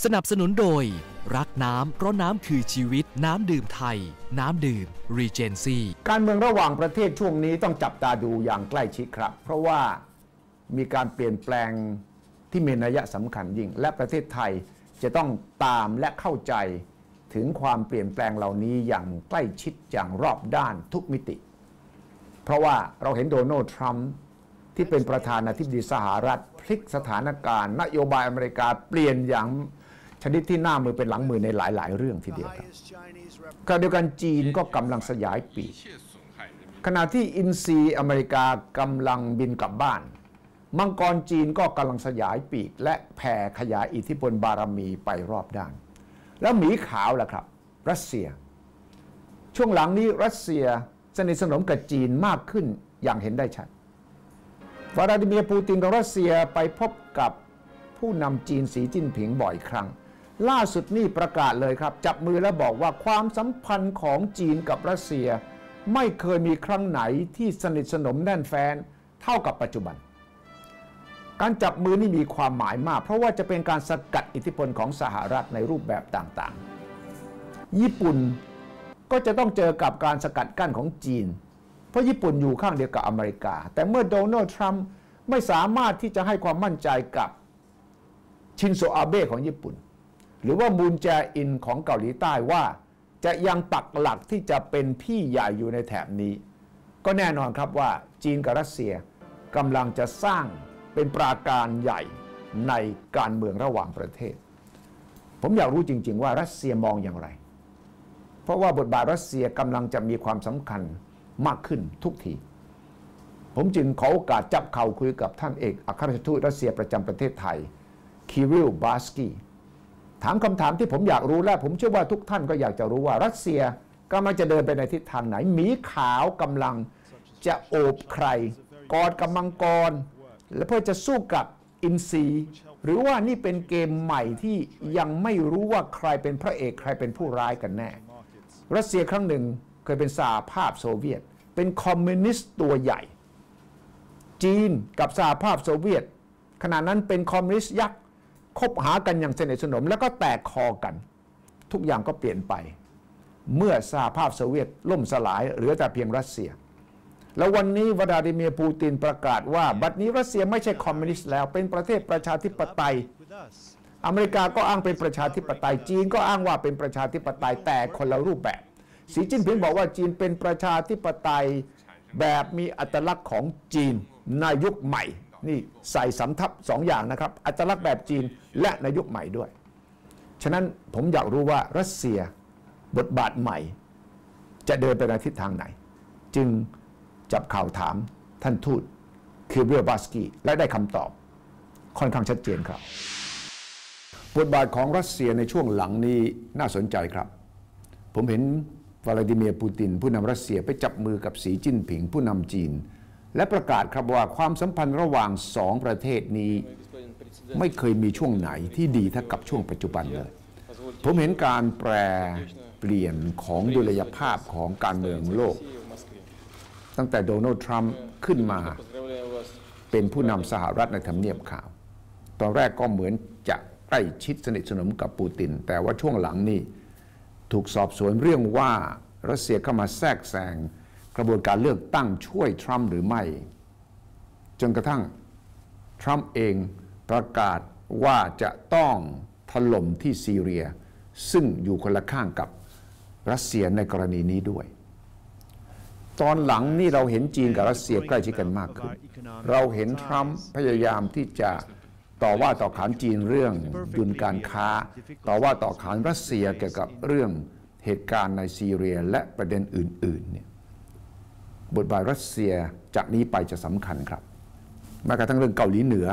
สนับสนุนโดยรักน้ำเพราะน้ำคือชีวิตน้ำดื่มไทยน้ำดื่ม Regency การเมืองระหว่างประเทศช่วงนี้ต้องจับตาดูอย่างใกล้ชิดครับเพราะว่ามีการเปลี่ยนแปลงที่มีนัยสำคัญยิ่งและประเทศไทยจะต้องตามและเข้าใจถึงความเปลี่ยนแปลงเหล่านี้อย่างใกล้ชิดอย่างรอบด้านทุกมิติเพราะว่าเราเห็นโดนัลด์ทรัมป์ที่เป็นประธานาธิบดีสหรัฐพลิกสถานการณ์นโยบายอเมริกาเปลี่ยนอย่างชนิดที่หน้ามือเป็นหลังมือในหลายๆเรื่องทีเดียวครับขณะเดียวกันจีนก็กำลังสยายปีกขณะที่อินทรีอเมริกากำลังบินกลับบ้านมังกรจีนก็กำลังสยายปีกและแผ่ขยายอิทธิพลบารมีไปรอบด้านแล้วหมีขาวล่ะครับรัสเซียช่วงหลังนี้รัสเซียสนิทสนมกับจีนมากขึ้นอย่างเห็นได้ชัดวลาดิเมียร์ปูตินของรัสเซียไปพบกับผู้นำจีนสีจิ้นผิงบ่อยครั้งล่าสุดนี่ประกาศเลยครับจับมือและบอกว่าความสัมพันธ์ของจีนกับรัสเซียไม่เคยมีครั้งไหนที่สนิทสนมแน่นแฟ้นเท่ากับปัจจุบันการจับมือนี่มีความหมายมากเพราะว่าจะเป็นการสกัดอิทธิพลของสหรัฐในรูปแบบต่างๆญี่ปุ่นก็จะต้องเจอกับการสกัดกั้นของจีนเพราะญี่ปุ่นอยู่ข้างเดียวกับอเมริกาแต่เมื่อโดนัลด์ทรัมป์ไม่สามารถที่จะให้ความมั่นใจกับชินโซอาเบะของญี่ปุ่นหรือว่ามูนแจอินของเกาหลีใต้ว่าจะยังปักหลักที่จะเป็นพี่ใหญ่อยู่ในแถบนี้ก็แน่นอนครับว่าจีนกับรัสเซียกำลังจะสร้างเป็นปราการใหญ่ในการเมืองระหว่างประเทศผมอยากรู้จริงๆว่ารัสเซียมองอย่างไรเพราะว่าบทบาทรัสเซียกำลังจะมีความสำคัญมากขึ้นทุกทีผมจึงขอโอกาสจับเข่าคุยกับท่านเอกอัครราชทูตรัสเซียประจำประเทศไทยคิริล บาสกี้ถามคำถามที่ผมอยากรู้และผมเชื่อว่าทุกท่านก็อยากจะรู้ว่ารัสเซียกำลังจะเดินไปในทิศทางไหนหมีขาวกำลังจะโอบใครกอดกับมังกรและเพื่อจะสู้กับอินทรีหรือว่านี่เป็นเกมใหม่ที่ยังไม่รู้ว่าใครเป็นพระเอกใครเป็นผู้ร้ายกันแน่รัสเซียครั้งหนึ่งเคยเป็นสหภาพโซเวียตเป็นคอมมิวนิสต์ตัวใหญ่จีนกับสหภาพโซเวียตขณะนั้นเป็นคอมมิวนิสต์ยักษ์คบหากันอย่างสนิทสนมแล้วก็แตกคอกันทุกอย่างก็เปลี่ยนไปเมื่อสหภาพโซเวียตล่มสลายเหลือแต่เพียงรัสเซียแล้ววันนี้วลาดิเมียร์ปูตินประกาศว่าบัดนี้รัสเซียไม่ใช่คอมมิวนิสต์แล้วเป็นประเทศประชาธิปไตยอเมริกาก็อ้างเป็นประชาธิปไตยจีนก็อ้างว่าเป็นประชาธิปไตยแต่คนละรูปแบบสีจิ้นผิงบอกว่าจีนเป็นประชาธิปไตยแบบมีอัตลักษณ์ของจีนในยุคใหม่นี่ใส่สำทับสองอย่างนะครับอัตลักษณ์แบบจีนและในยุคใหม่ด้วยฉะนั้นผมอยากรู้ว่ารัสเซียบทบาทใหม่จะเดินไปในทิศทางไหนจึงจับข่าวถามท่านทูตคิริล บาสกี้และได้คำตอบค่อนข้างชัดเจนครับบทบาทของรัสเซียในช่วงหลังนี้น่าสนใจครับผมเห็นวลาดิเมียร์ปูตินผู้นำรัสเซียไปจับมือกับสีจิ้นผิงผู้นำจีนและประกาศครับว่าความสัมพันธ์ระหว่างสองประเทศนี้ไม่เคยมีช่วงไหนที่ดีเท่ากับช่วงปัจจุบันเลยผมเห็นการแปรเปลี่ยนของดุลยภาพของการเมืองโลกตั้งแต่โดนัลด์ทรัมป์ขึ้นมาเป็นผู้นำสหรัฐในทำเนียบขาวตอนแรกก็เหมือนจะใกล้ชิดสนิทสนมกับปูตินแต่ว่าช่วงหลังนี้ถูกสอบสวนเรื่องว่ารัสเซียเข้ามาแทรกแซงกระบวนการเลือกตั้งช่วยทรัมป์หรือไม่จนกระทั่งทรัมป์เองประกาศว่าจะต้องถล่มที่ซีเรียซึ่งอยู่คนละข้างกับรัสเซียในกรณีนี้ด้วยตอนหลังนี่เราเห็นจีนกับรัสเซียใกล้ชิดกันมากขึ้นเราเห็นทรัมป์พยายามที่จะต่อว่าต่อขานจีนเรื่องดุลการค้าต่อว่าต่อขานรัสเซียเกี่ยวกับเรื่องเหตุการณ์ในซีเรียและประเด็นอื่นๆเนี่ยบทบาทรัสเซียจากนี้ไปจะสำคัญครับแม้กระทั่งเรื่องเกาหลีเหนือ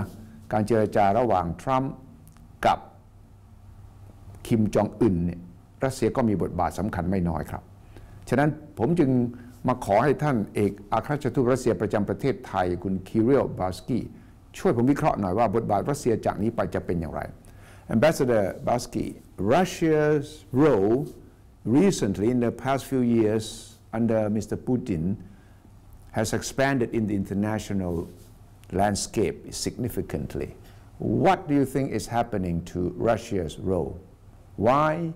การเจรจาระหว่างทรัมป์กับคิมจองอึนเนี่ยรัสเซียก็มีบทบาทสำคัญไม่น้อยครับฉะนั้นผมจึงมาขอให้ท่านเอกอัครราชทูตรัสเซียประจำประเทศไทยคุณคิริล บาสกี้ช่วยผมวิเคราะห์หน่อยว่าบทบาทรัสเซียจากนี้ไปจะเป็นอย่างไร Ambassador Basky, Russia's role recently in the past few years under Mr. Putin has expanded in the international landscape significantly. What do you think is happening to Russia's role? Why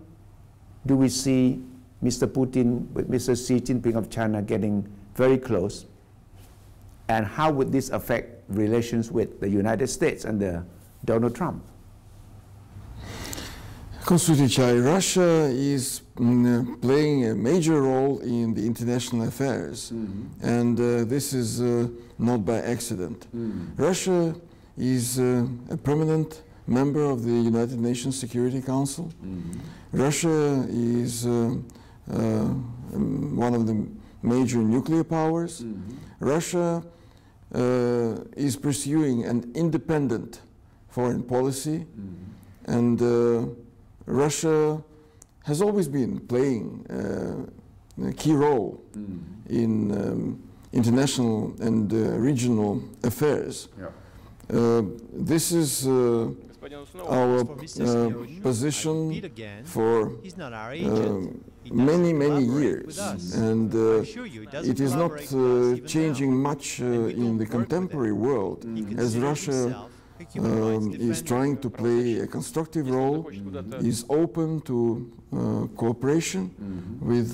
do we see Mr. Putin with Mr. Xi Jinping of China getting very close? And how would this affect relations with the United States and Donald Trump? Russia is playing a major role in the international affairs, and this is not by accident. Russia is a permanent member of the United Nations Security Council. Russia is one of the major nuclear powers. Russia is pursuing an independent foreign policy, and Russia has always been playing a key role in international and regional affairs. This is our position for many years, and it is not changing much in the contemporary world, as Russia is trying to play a constructive role, is open to cooperation with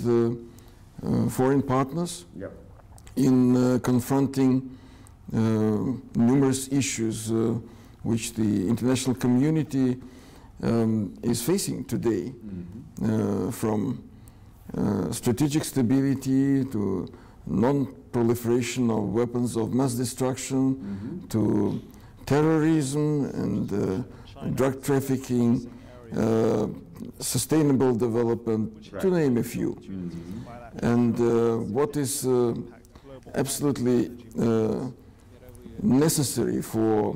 foreign partners in confronting numerous issues which the international community is facing today, from strategic stability to non-proliferation of weapons of mass destruction to terrorism and drug trafficking, sustainable development, to name a few. And what is absolutely necessary for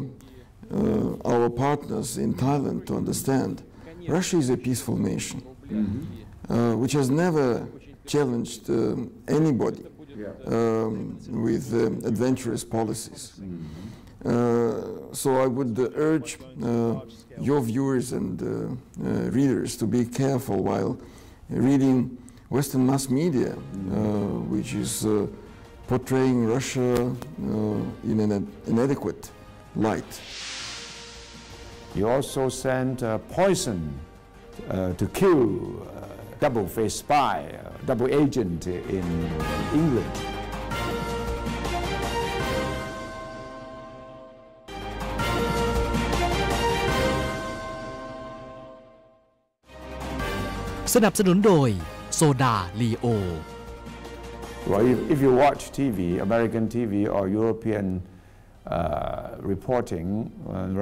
our partners in Thailand to understand, Russia is a peaceful nation which has never challenged anybody with adventurous policies. So I would urge your viewers and readers to be careful while reading Western mass media, which is portraying Russia in an inadequate light. You also sent poison to kill double-faced spy, double agent in England.สนับสนุนโดยโซดาลีโอ Well, if you watch TV, American TV or European reporting,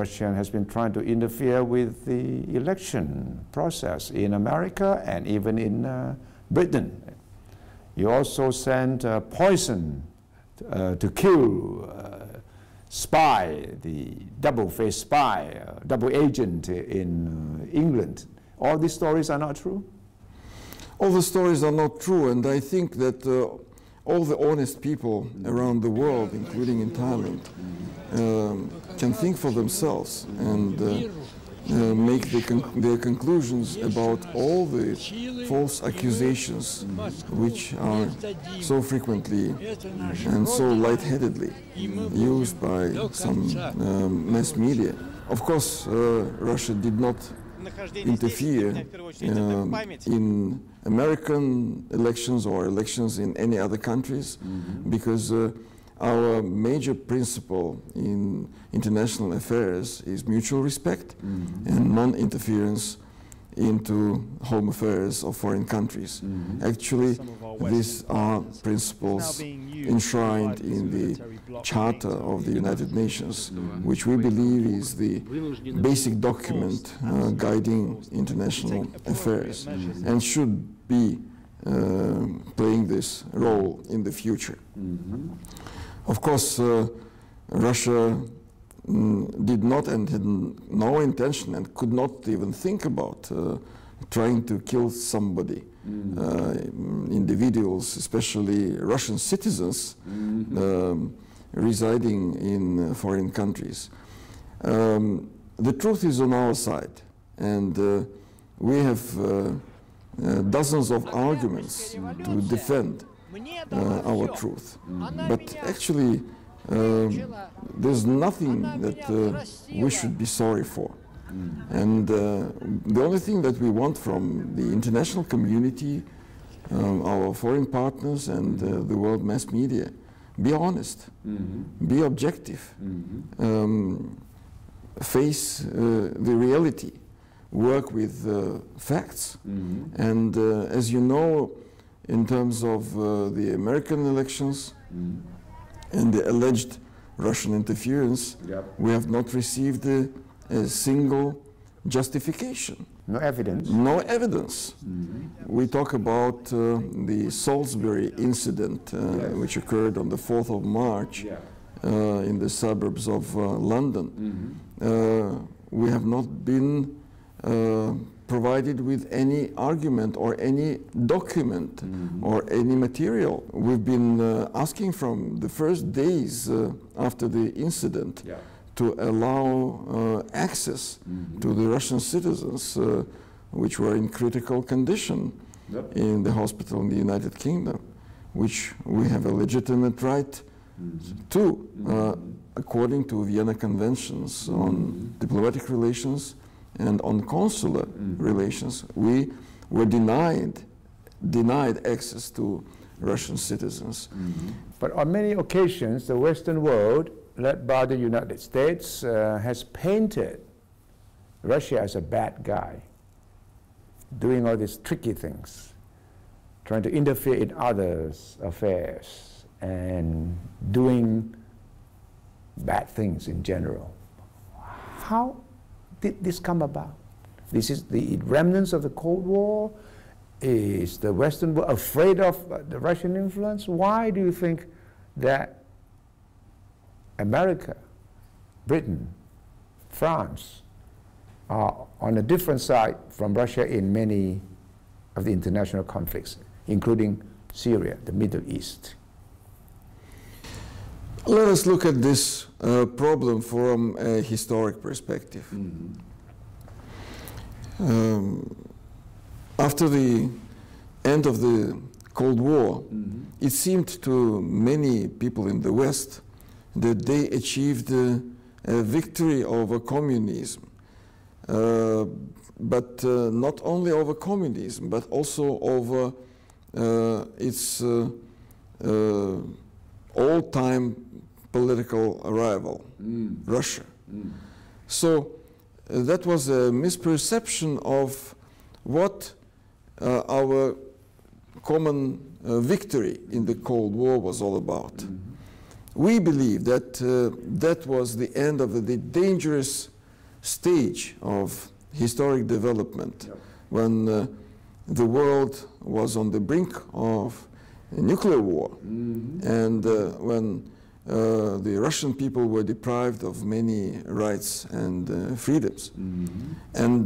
Russia has been trying to interfere with the election process in America and even in Britain. You also sent poison to kill spy, the double-faced spy, double agent in England. All these stories are not true? All the stories are not true, and I think that all the honest people around the world, including in Thailand, can think for themselves and make their conclusions about all the false accusations which are so frequently and so lightheadedly used by some mass media. Of course, Russia did not interfere in American elections or elections in any other countries, because our major principle in international affairs is mutual respect and non-interference into home affairs of foreign countries. Actually, these are principles enshrined in the Charter of the United Nations, which we believe is the basic document guiding international affairs and should be playing this role in the future. Of course, Russia did not and had no intention and could not even think about trying to kill somebody, individuals, especially Russian citizens residing in foreign countries. The truth is on our side, and we have dozens of arguments to defend our truth. But actually, there's nothing that we should be sorry for. And the only thing that we want from the international community, our foreign partners and the world mass media, be honest, be objective, face the reality, work with facts. And as you know, in terms of the American elections and the alleged Russian interference, we have not received a single justification. No evidence. No evidence. We talk about the Salisbury incident, which occurred on the 4th of March in the suburbs of London. We have not been provided with any argument or any document or any material. We've been asking from the first days after the incident to allow access to the Russian citizens which were in critical condition in the hospital in the United Kingdom, which we have a legitimate right to, according to Vienna Conventions on diplomatic relations and on consular relations. We were denied access to Russian citizens. But on many occasions, the Western world, led by the United States, has painted Russia as a bad guy, doing all these tricky things, trying to interfere in others' affairs and doing bad things in general. How did this come about? This is the remnants of the Cold War? Is the Western world afraid of the Russian influence? Why do you think that America, Britain, France are on a different side from Russia in many of the international conflicts, including Syria, the Middle East? Let us look at this problem from a historic perspective. After the end of the Cold War, it seemed to many people in the West that they achieved a victory over communism, but not only over communism, but also over its all-time political rival, Russia. So that was a misperception of what our common victory in the Cold War was all about. We believe that that was the end of the dangerous stage of historic development, when the world was on the brink of a nuclear war, and when the Russian people were deprived of many rights and freedoms. And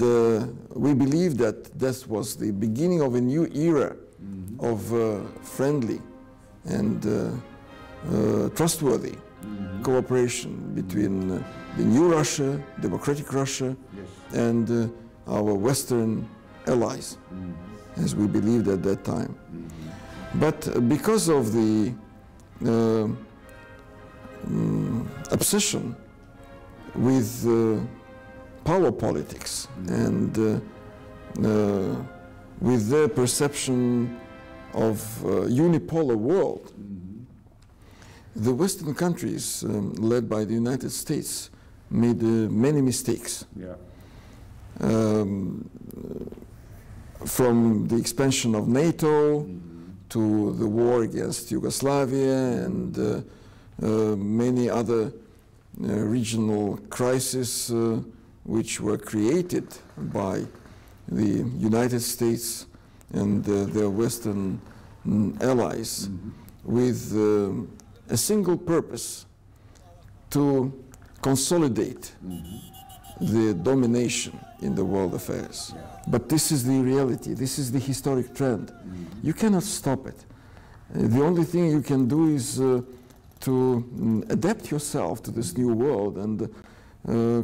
we believe that this was the beginning of a new era of friendly and trustworthy cooperation between the new Russia, democratic Russia, and our Western allies, as we believed at that time. But because of the obsession with power politics and with their perception of unipolar world, the Western countries, led by the United States, made many mistakes. From the expansion of NATO to the war against Yugoslavia and many other regional crises which were created by the United States and their Western allies with a single purpose: to consolidate the domination in the world affairs. But this is the reality, this is the historic trend. You cannot stop it. The only thing you can do is to adapt yourself to this new world and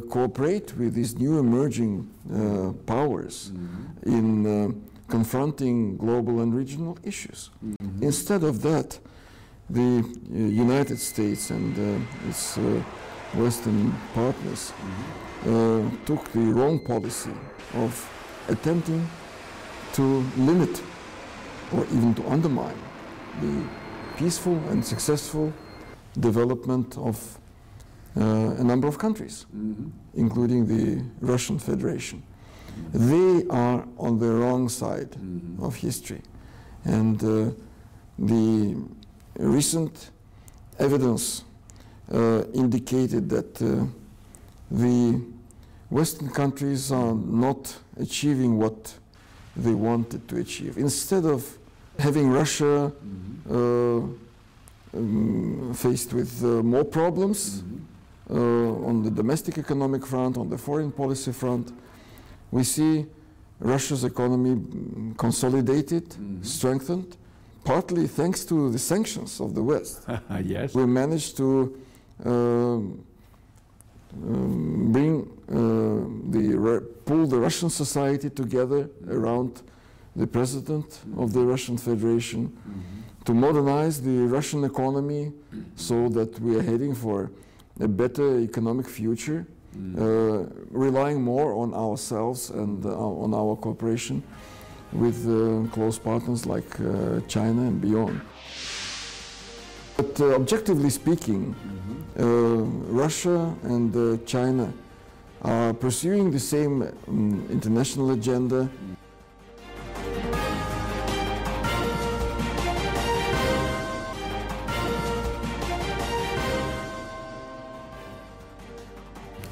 cooperate with these new emerging powers in confronting global and regional issues. Instead of that, the United States and its Western partners took the wrong policy of attempting to limit or even to undermine the peaceful and successful development of a number of countries, including the Russian Federation. They are on the wrong side of history, and the recent evidence indicated that the Western countries are not achieving what they wanted to achieve. Instead of having Russia faced with more problems on the domestic economic front, on the foreign policy front, we see Russia's economy consolidated, strengthened, partly thanks to the sanctions of the West. Yes. We managed to pull the Russian society together around the president of the Russian Federation, to modernize the Russian economy so that we are heading for a better economic future, relying more on ourselves and on our cooperation with close partners like China and beyond. But objectively speaking, Russia and China are pursuing the same international agenda.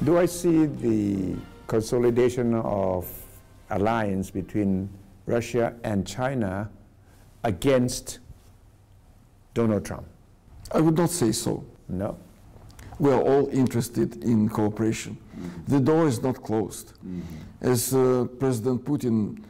Do I see the consolidation of alliance between Russia and China against Donald Trump? I would not say so. No. We are all interested in cooperation. The door is not closed. As President Putin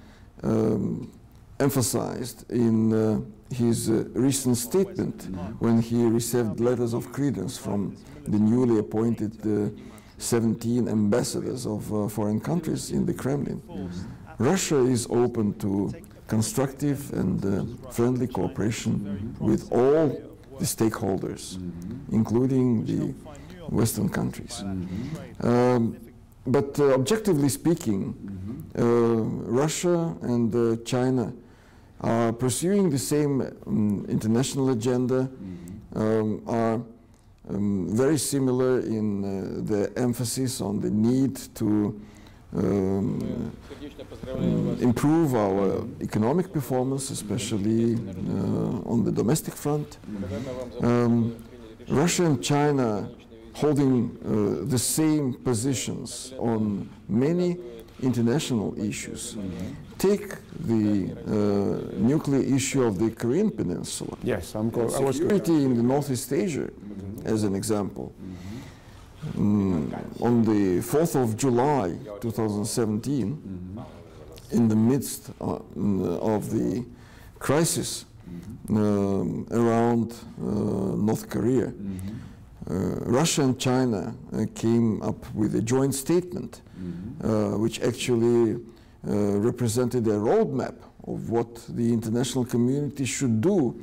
emphasized in his recent statement when he received letters of credence from the newly appointed 17 ambassadors of foreign countries in the Kremlin, Russia is open to constructive and friendly cooperation with all the stakeholders, including the Western countries. But objectively speaking, Russia and China are pursuing the same international agenda, are very similar in the emphasis on the need to improve our economic performance, especially on the domestic front. Russia and China holding the same positions on many international issues. Take the nuclear issue of the Korean Peninsula. Yes, Security in the Northeast Asia, as an example. On the 4th of July 2017, in the midst of the crisis around North Korea, Russia and China came up with a joint statement which actually represented a roadmap of what the international community should do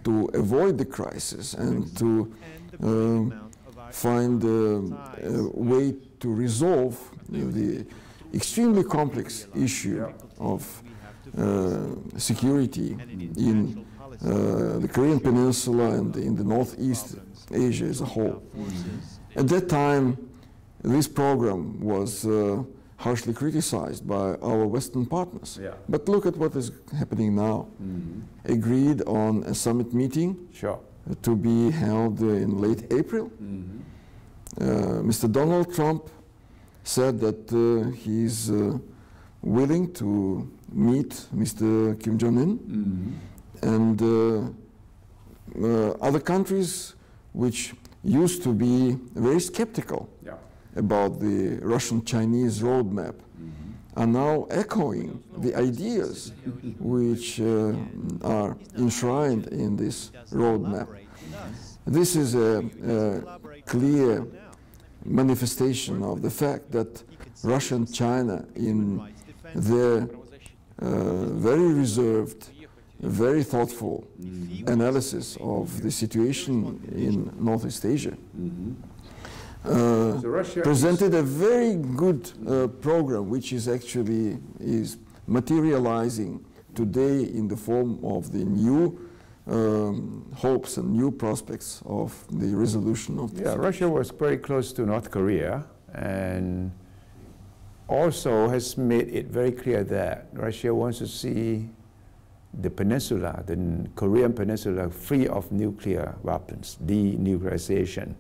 to avoid the crisis and to find a way to resolve the extremely complex issue of security in the Korean Peninsula and in the Northeast Asia as a whole. At that time, this program was harshly criticized by our Western partners. Yeah. But look at what is happening now. Agreed on a summit meeting to be held in late April. Mr. Donald Trump said that he is willing to meet Mr. Kim Jong-un and other countries which used to be very skeptical about the Russian-Chinese roadmap are now echoing the ideas which are enshrined in this roadmap. This is a clear manifestation of the fact that Russia and China, in their very reserved very thoughtful analysis of the situation in Northeast Asia. Presented a very good program, which is actually materializing today in the form of the new hopes and new prospects of the resolution of this. Yeah, Russia was very close to North Korea and also has made it very clear that Russia wants to see the peninsula, the Korean peninsula, free of nuclear weapons, denuclearization.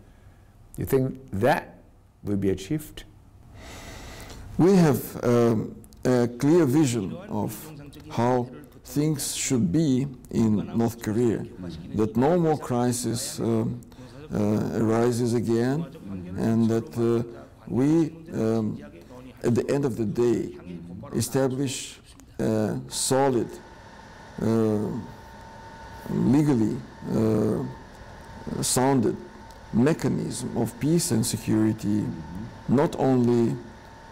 You think that will be achieved? We have a clear vision of how things should be in North Korea, that no more crisis arises again, and that we, at the end of the day, establish a solid, legally sounded mechanism of peace and security, not only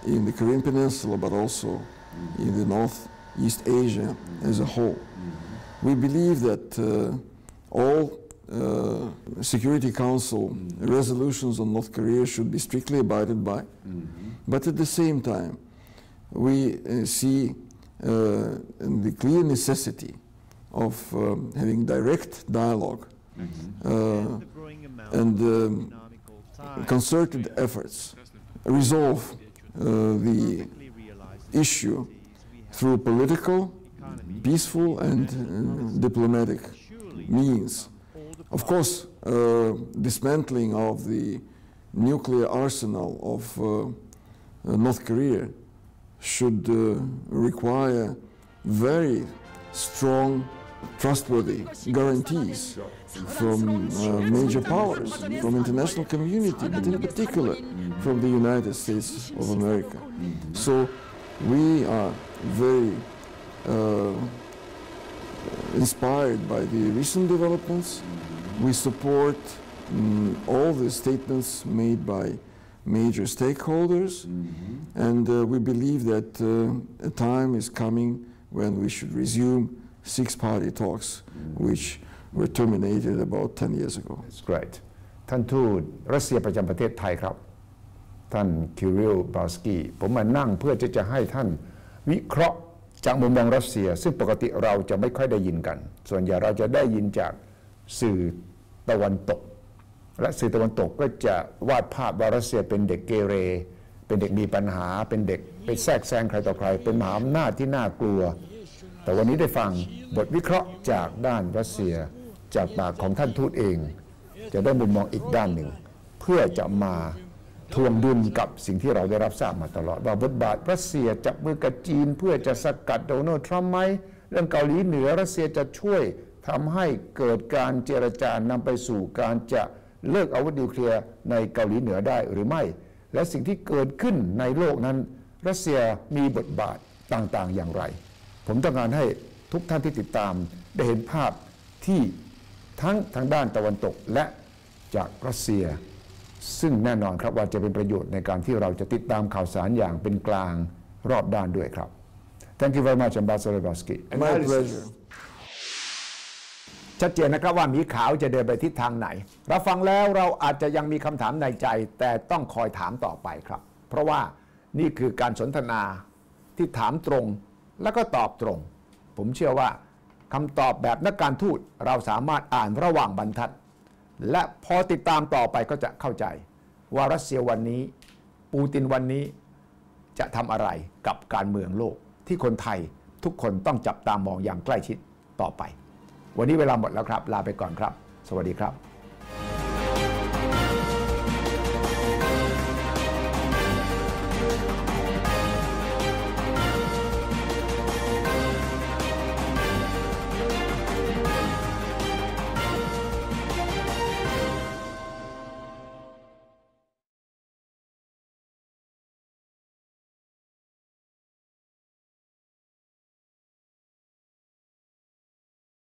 in the Korean Peninsula, but also in the Northeast Asia as a whole. We believe that all Security Council resolutions on North Korea should be strictly abided by, but at the same time, we see the clear necessity of having direct dialogue and concerted efforts resolve the issue through political, peaceful and diplomatic means. Of course, dismantling of the nuclear arsenal of North Korea should require very strong, trustworthy guarantees from major powers, from international community, but in particular from the United States of America. So we are very inspired by the recent developments. We support all the statements made by major stakeholders, and we believe that a time is coming when we should resume six-party talks, which were terminated about 10 years ago. That's great. ท่านทูตรัสเซียประจำประเทศไทยครับท่านคิริล บาสกี้ผมมานั่งเพื่อจะให้ท่านวิเคราะห์จากมุมมองรัสเซียซึ่งปกติเราจะไม่ค่อยได้ยินกันส่วนใหญ่เราจะได้ยินจากสื่อตะวันตกและสื่อตะวันตกก็จะวาดภาพว่ารัสเซียเป็นเด็กเกเรเป็นเด็กมีปัญหาเป็นเด็กไปแทรกแซงใครต่อใครเป็นมหาอำนาจที่น่ากลัวแต่วันนี้ได้ฟังบทวิเคราะห์จากด้านรัสเซียจากปากของท่านทูตเองจะได้มุมมองอีกด้านหนึ่งเพื่อจะมาทวงดุลกับสิ่งที่เราได้รับทราบมาตลอดว่าบทบาทรัสเซียจับมือกับจีนเพื่อจะสกัดโดนัลด์ทรัมป์ไหมเรื่องเกาหลีเหนือรัสเซียจะช่วยทำให้เกิดการเจรจานำไปสู่การจะเลิกอาวุธนิวเคลียร์ในเกาหลีเหนือได้หรือไม่และสิ่งที่เกิดขึ้นในโลกนั้นรัสเซียมีบทบาทต่างๆอย่างไรผมต้องการให้ทุกท่านที่ติดตามได้เห็นภาพที่ทั้งทางด้านตะวันตกและจากรัสเซียซึ่งแน่นอนครับว่าจะเป็นประโยชน์ในการที่เราจะติดตามข่าวสารอย่างเป็นกลางรอบด้านด้วยครับ Thank you very much Ambassador Basky. My pleasure. ชัดเจนนะครับว่าหมีขาวจะเดินไปทิศทางไหนเราฟังแล้วเราอาจจะยังมีคำถามในใจแต่ต้องคอยถามต่อไปครับเพราะว่านี่คือการสนทนาที่ถามตรงแล้วก็ตอบตรงผมเชื่อว่าคำตอบแบบนักการทูตเราสามารถอ่านระหว่างบรรทัดและพอติดตามต่อไปก็จะเข้าใจว่ารัสเซียวันนี้ปูตินวันนี้จะทำอะไรกับการเมืองโลกที่คนไทยทุกคนต้องจับตามองอย่างใกล้ชิดต่อไปวันนี้เวลาหมดแล้วครับลาไปก่อนครับสวัสดีครับ